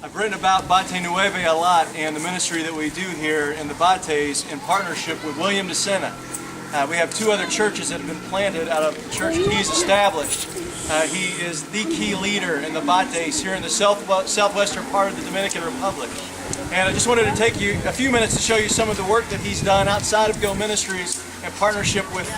I've written about Bate Nueve a lot and the ministry that we do here in the Bates in partnership with William DeSena. We have two other churches that have been planted out of the church that he's established. He is the key leader in the Bates here in the southwestern part of the Dominican Republic. And I just wanted to take you a few minutes to show you some of the work that he's done outside of Go Ministries in partnership with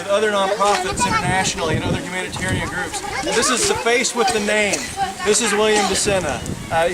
other nonprofits internationally and other humanitarian groups. And this is the face with the name. This is William DeSena.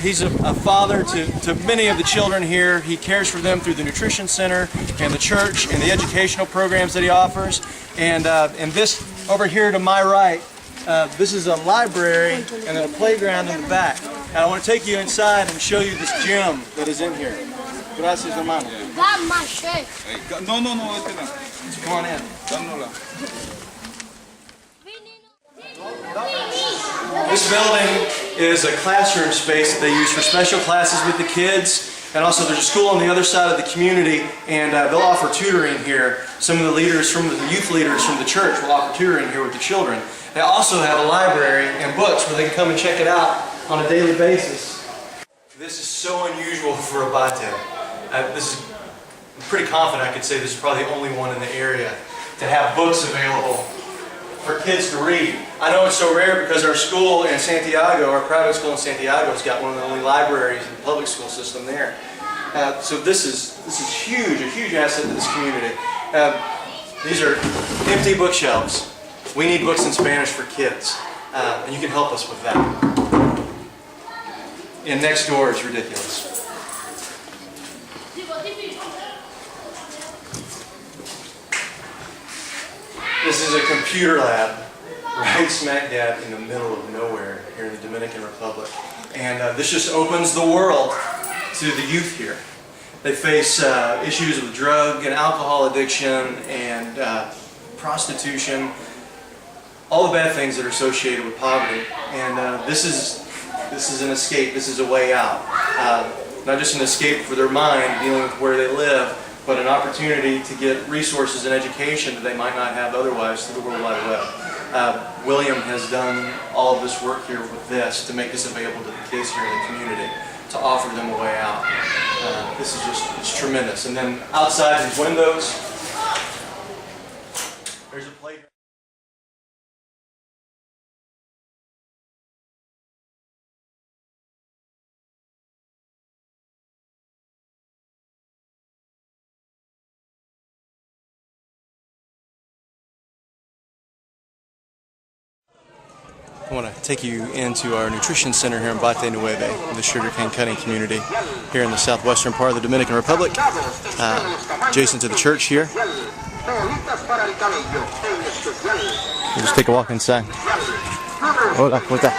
He's a father to many of the children here. He cares for them through the Nutrition Center and the church and the educational programs that he offers. And this over here to my right, this is a library and then a playground in the back. And I want to take you inside and show you this gym that is in here. Gracias, hermano. No, este no. Come on in. This building is a classroom space that they use for special classes with the kids, and also there's a school on the other side of the community, and they'll offer tutoring here. Some of the leaders from the youth leaders from the church will offer tutoring here with the children. They also have a library and books where they can come and check it out on a daily basis. This is so unusual for a Bate. I'm pretty confident I could say this is probably the only one in the area to have books available for kids to read. I know it's so rare because our school in Santiago, our private school in Santiago, has got one of the only libraries in the public school system there. So this is huge, a huge asset to this community. These are empty bookshelves. We need books in Spanish for kids, and you can help us with that. And next door is ridiculous. This is a computer lab right smack dab in the middle of nowhere here in the Dominican Republic. And this just opens the world to the youth here. They face issues with drug and alcohol addiction and prostitution, all the bad things that are associated with poverty. And this is an escape, this is a way out. Not just an escape for their mind, dealing with where they live, but an opportunity to get resources and education that they might not have otherwise through the World Wide Web. William has done all of this work here with this to make this available to the kids here in the community, to offer them a way out. This is just, it's tremendous. And then outside these windows, there's a playground. I want to take you into our nutrition center here in Bate Nueve, in the sugarcane cutting community here in the southwestern part of the Dominican Republic, adjacent to the church here. We'll just take a walk inside. Hola, ¿cómo está?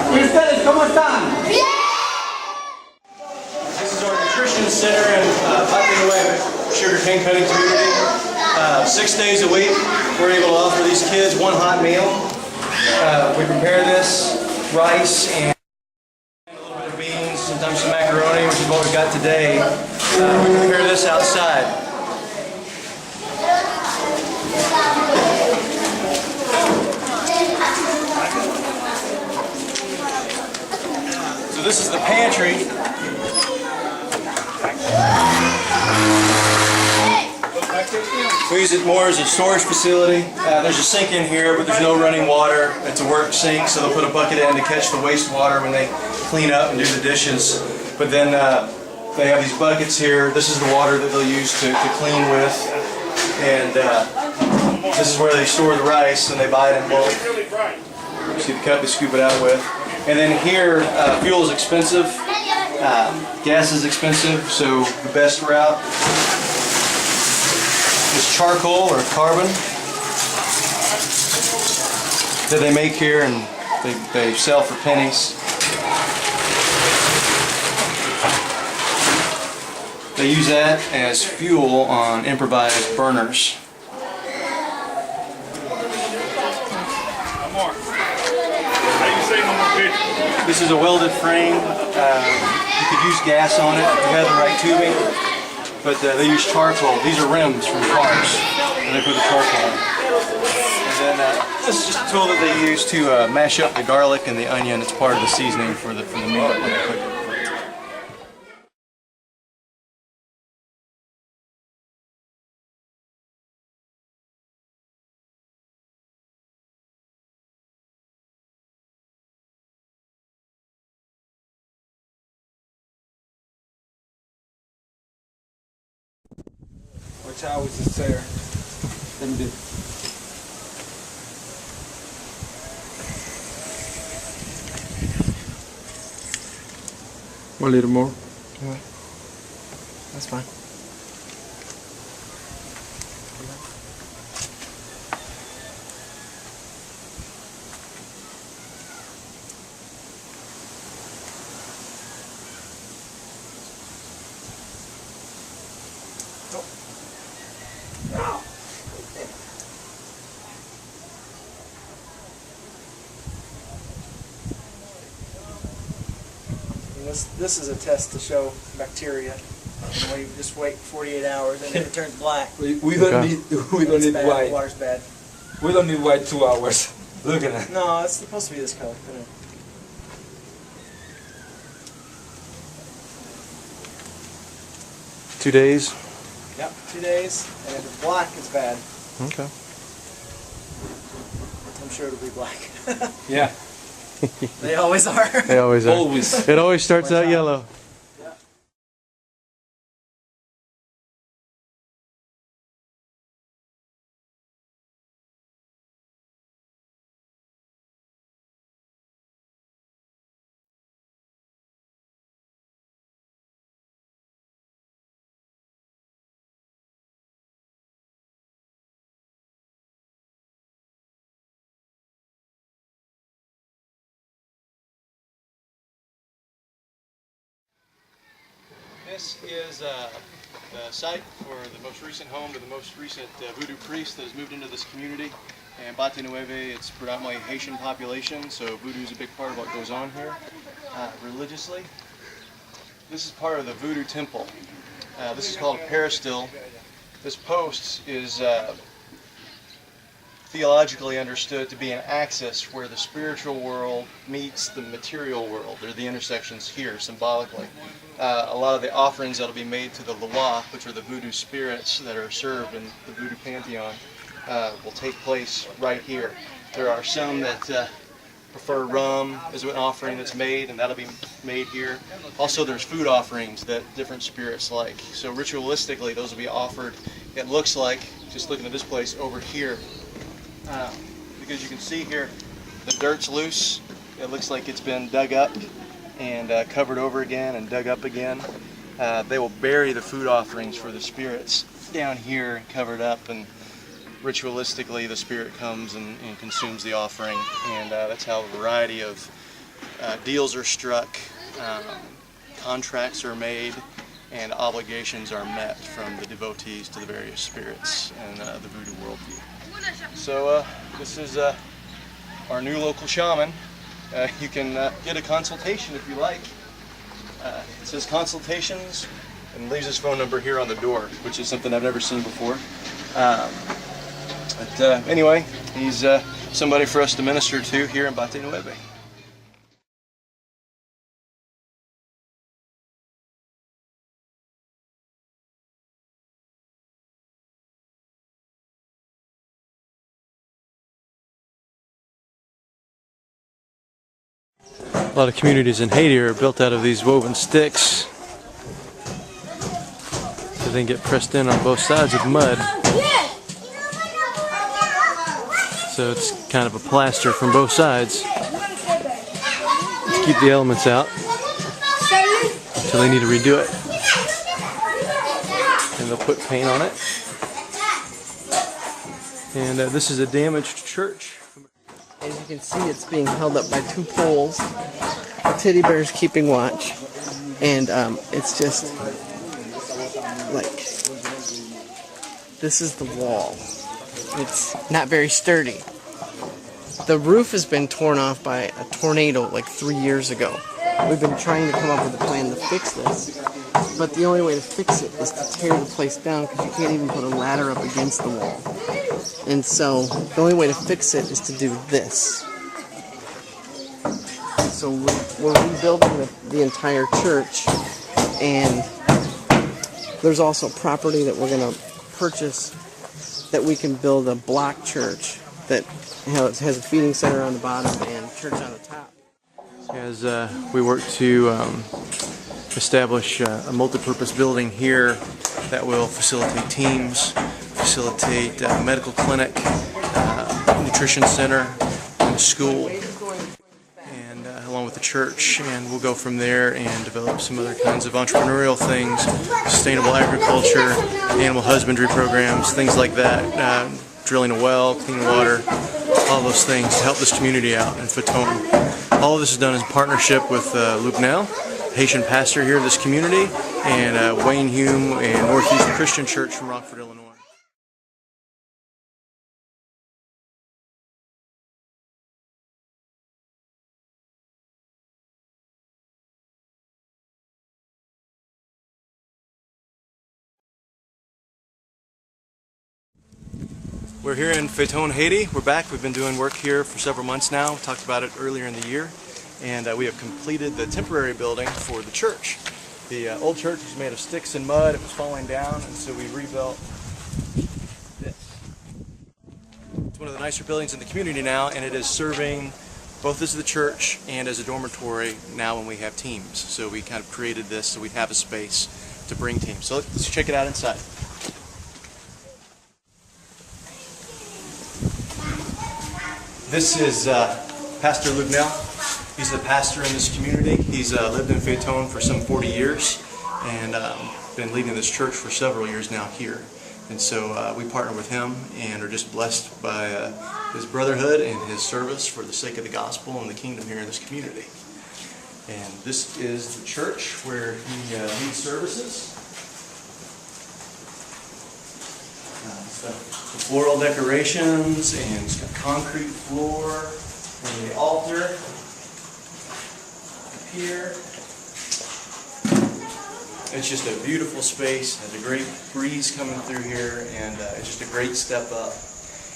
¿Cómo están? ¿Cómo están? This is our nutrition center in Bate Nueve, sugarcane cutting community. 6 days a week, we're able to offer these kids one hot meal. We prepare this rice and a little bit of beans, sometimes some macaroni, which is what we've got today. We prepare this outside. So this is the pantry. We use it more as a storage facility. There's a sink in here, but there's no running water. It's a work sink, so they'll put a bucket in to catch the wastewater when they clean up and do the dishes. But then they have these buckets here. This is the water that they'll use to clean with. And this is where they store the rice, and they buy it in bulk. See the cup they scoop it out with. And then here, fuel is expensive, gas is expensive, so the best route is charcoal or carbon that they make here, and they sell for pennies. They use that as fuel on improvised burners. More. How you say no more? This is a welded frame. You could use gas on it if you had the right tubing, but they use charcoal. These are rims from cars, and they put the charcoal on. And then this is just a tool that they use to mash up the garlic and the onion. It's part of the seasoning for the meat when they cook it. Which I was just there. Let me do. A little more. Okay. That's fine. This is a test to show bacteria. And we just wait 48 hours and it turns black. We don't need It's bad. white. Water's bad. We don't need white 2 hours. Look at that. No, it's supposed to be this color. 2 days. Yep, 2 days. And if it's black, it's bad. Okay. I'm sure it'll be black. Yeah. They always are. They always are. Always. It always starts out yellow. This is the site for the most recent home to the most recent voodoo priest that has moved into this community. And Bate Nueve, it's predominantly Haitian population, so voodoo is a big part of what goes on here religiously. This is part of the voodoo temple. This is called a peristyle. This post is theologically understood to be an axis where the spiritual world meets the material world. They're the intersections here, symbolically. A lot of the offerings that will be made to the Loa, which are the voodoo spirits that are served in the voodoo pantheon, will take place right here. There are some that prefer rum as an offering that's made, and that'll be made here. Also, there's food offerings that different spirits like. So ritualistically, those will be offered. It looks like, just looking at this place over here, because you can see here the dirt's loose. It looks like it's been dug up and covered over again and dug up again. They will bury the food offerings for the spirits down here covered up, and ritualistically the spirit comes and consumes the offering, and that's how a variety of deals are struck, contracts are made, and obligations are met from the devotees to the various spirits in the voodoo worldview. So this is our new local shaman. You can get a consultation if you like. It says consultations and leaves his phone number here on the door, which is something I've never seen before. But anyway, he's somebody for us to minister to here in Bate Nueve. A lot of communities in Haiti are built out of these woven sticks that then get pressed in on both sides with mud. So it's kind of a plaster from both sides to keep the elements out until they need to redo it. And they'll put paint on it. And this is a damaged church. As you can see, it's being held up by 2 poles. The teddy bear's keeping watch. And it's just like, this is the wall. It's not very sturdy. The roof has been torn off by a tornado like 3 years ago. We've been trying to come up with a plan to fix this, but the only way to fix it is to tear the place down because you can't even put a ladder up against the wall. And so the only way to fix it is to do this. So we're rebuilding the entire church, and there's also property that we're going to purchase that we can build a block church that has a feeding center on the bottom and church on the top. As we work to establish a multi-purpose building here that will facilitate teams, facilitate medical clinic, nutrition center, and a school, and along with the church, and we'll go from there and develop some other kinds of entrepreneurial things, sustainable agriculture, animal husbandry programs, things like that, drilling a well, clean water, all those things to help this community out in Fatone. All of this is done in partnership with Luke Nell, Haitian pastor here in this community, and Wayne Hume and Northeast Christian Church from Rockford, Illinois. We're here in Fatone, Haiti. We're back. We've been doing work here for several months now. We talked about it earlier in the year. And we have completed the temporary building for the church. The old church was made of sticks and mud. It was falling down, and so we rebuilt this. It's one of the nicer buildings in the community now, and it is serving both as the church and as a dormitory now when we have teams. So we kind of created this so we have a space to bring teams. So let's check it out inside. This is Pastor Luke Nell. He's the pastor in this community. He's lived in Fatone for some 40 years and been leading this church for several years now here. And so we partner with him and are just blessed by his brotherhood and his service for the sake of the gospel and the kingdom here in this community. And this is the church where he leads services. The floral decorations, and it's got concrete floor, and the altar here. It's just a beautiful space, has a great breeze coming through here, and it's just a great step up.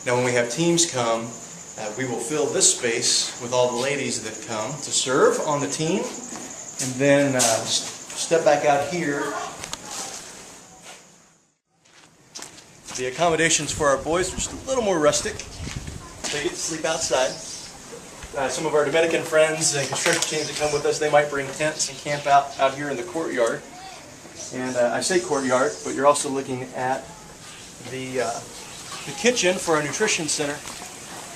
Now when we have teams come, we will fill this space with all the ladies that come to serve on the team, and then step back out here. The accommodations for our boys are just a little more rustic. They get to sleep outside. Some of our Dominican friends and construction teams that come with us, they might bring tents and camp out here in the courtyard. And I say courtyard, but you're also looking at the kitchen for our nutrition center.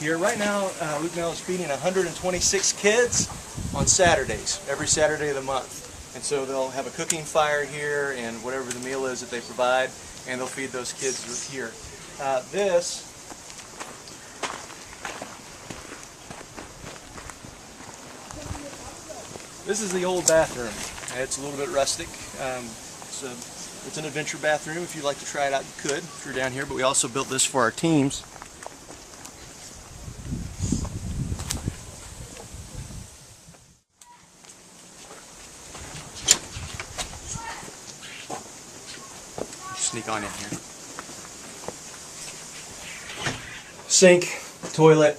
Here right now, Luke Nell is feeding 126 kids on Saturdays, every Saturday of the month. And so they'll have a cooking fire here and whatever the meal is that they provide, and they'll feed those kids here. This is the old bathroom. It's a little bit rustic. It's an adventure bathroom. If you'd like to try it out, you could if you're down here. But we also built this for our teams. Sneak on in here. Sink, toilet.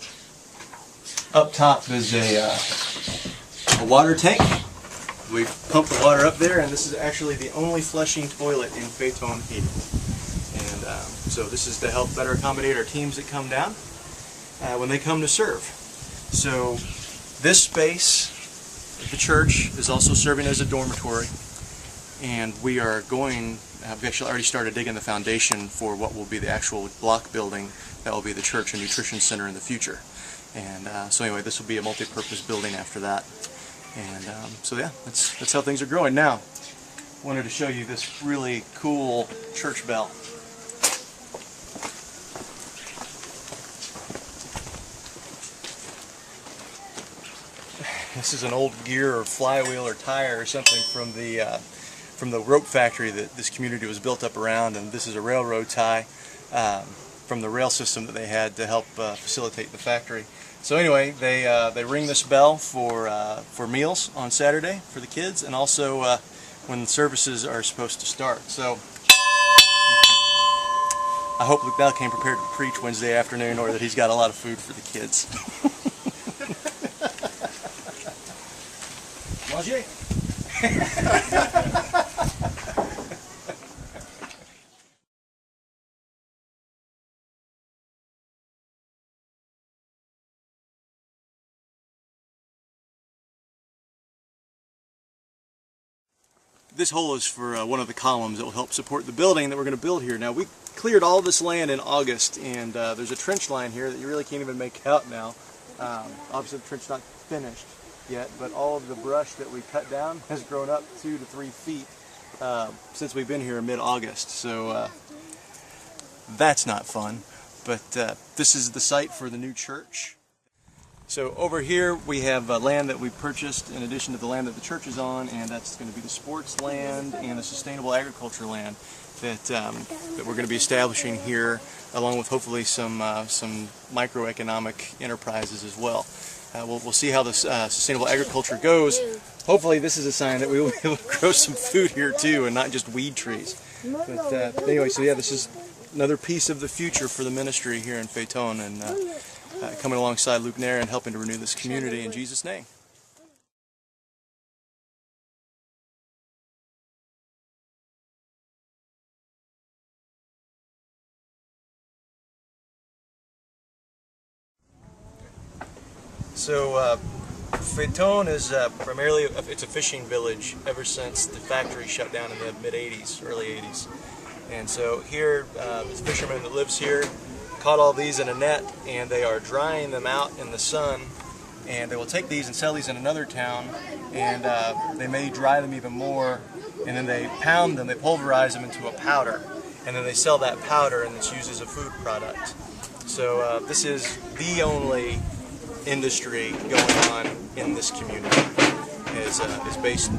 Up top is a water tank. We pump the water up there, and this is actually the only flushing toilet in Fatone, Haiti. And so this is to help better accommodate our teams that come down when they come to serve. So this space of the church is also serving as a dormitory, and we are going. We've actually already started digging the foundation for what will be the actual block building that will be the church and nutrition center in the future. And so anyway, this will be a multi-purpose building after that. And so yeah, that's how things are growing. Now, I wanted to show you this really cool church bell. This is an old gear or flywheel or tire or something from the rope factory that this community was built up around, and this is a railroad tie from from the rail system that they had to help facilitate the factory. So anyway, they ring this bell for meals on Saturday for the kids, and also when services are supposed to start. So I hope Luke Bell came prepared to preach Wednesday afternoon, or that he's got a lot of food for the kids. Manger. This hole is for one of the columns that will help support the building that we're going to build here. Now, we cleared all this land in August, and there's a trench line here that you really can't even make out now. Obviously the trench not finished yet, but all of the brush that we cut down has grown up 2 to 3 feet since we've been here in mid-August. So that's not fun, but this is the site for the new church. So over here we have land that we purchased in addition to the land that the church is on, and that's going to be the sports land and the sustainable agriculture land that we're going to be establishing here, along with hopefully some microeconomic enterprises as well. We'll see how this sustainable agriculture goes. Hopefully this is a sign that we will be able to grow some food here too, and not just weed trees. But anyway, so yeah, this is another piece of the future for the ministry here in Phaeton, and coming alongside Luke Nair and helping to renew this community in Jesus' name. So Phaeton is primarily it's a fishing village ever since the factory shut down in the mid-'80s, early 80s. And so here, this fisherman that lives here caught all these in a net, and they are drying them out in the sun, and they will take these and sell these in another town, and they may dry them even more, and then they pound them, they pulverize them into a powder, and then they sell that powder, and it's used as a food product. So this is the only industry going on in this community. Is based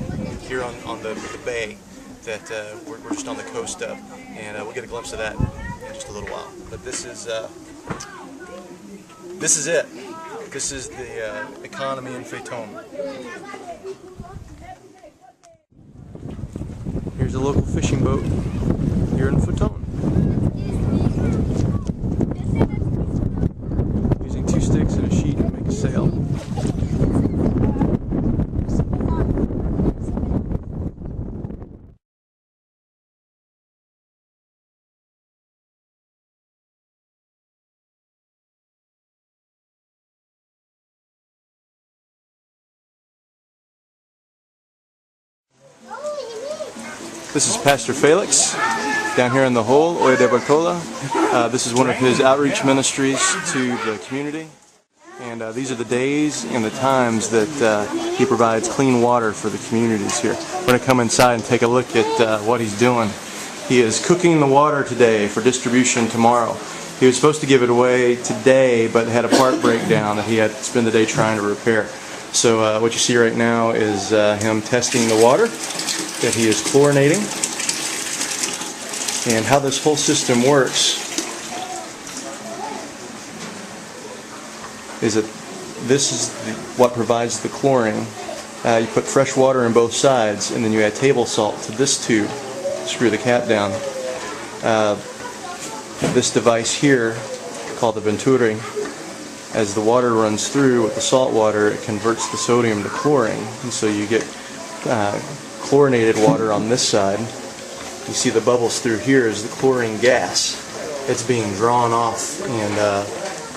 here on the bay that we're just on the coast of, and we'll get a glimpse of that in just a little while. But this is it. This is the economy in Phaeton. Here's a local fishing boat here in Phaeton, using 2 sticks and a sheet to make a sail. This is Pastor Felix, down here in the hole, Oya de Bartola. This is one of his outreach ministries to the community. And these are the days and the times that he provides clean water for the communities here. We're going to come inside and take a look at what he's doing. He is cooking the water today for distribution tomorrow. He was supposed to give it away today, but had a part breakdown that he had to spend the day trying to repair. So what you see right now is him testing the water that he is chlorinating. And how this whole system works is that this is what provides the chlorine. You put fresh water in both sides, and then you add table salt to this tube. Screw the cap down. This device here, called the Venturi, as the water runs through with the salt water, it converts the sodium to chlorine, and so you get chlorinated water on this side. You see the bubbles through here is the chlorine gas. It's being drawn off and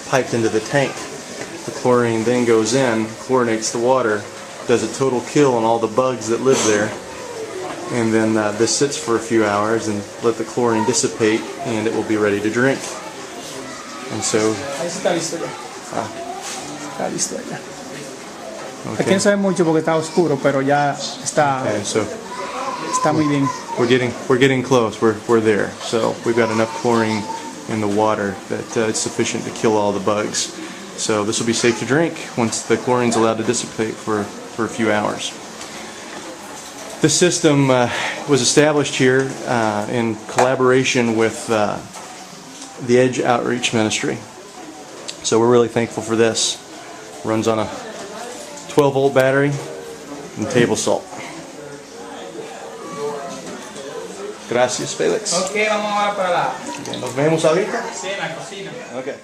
piped into the tank. The chlorine then goes in, chlorinates the water, does a total kill on all the bugs that live there, and then this sits for a few hours and let the chlorine dissipate, and it will be ready to drink. And so... Aquí no se ve mucho porque está oscuro, pero ya está, Okay, so está muy bien. we're getting close. We're there. So we've got enough chlorine in the water that it's sufficient to kill all the bugs. So this will be safe to drink once the chlorine's allowed to dissipate for a few hours. This system was established here in collaboration with the Edge Outreach Ministry. So we're really thankful for this. Runs on a 12-volt battery and table salt. Gracias, Felix. Ok, vamos ahora para la Nos vemos ahorita. cena, cocina. Okay.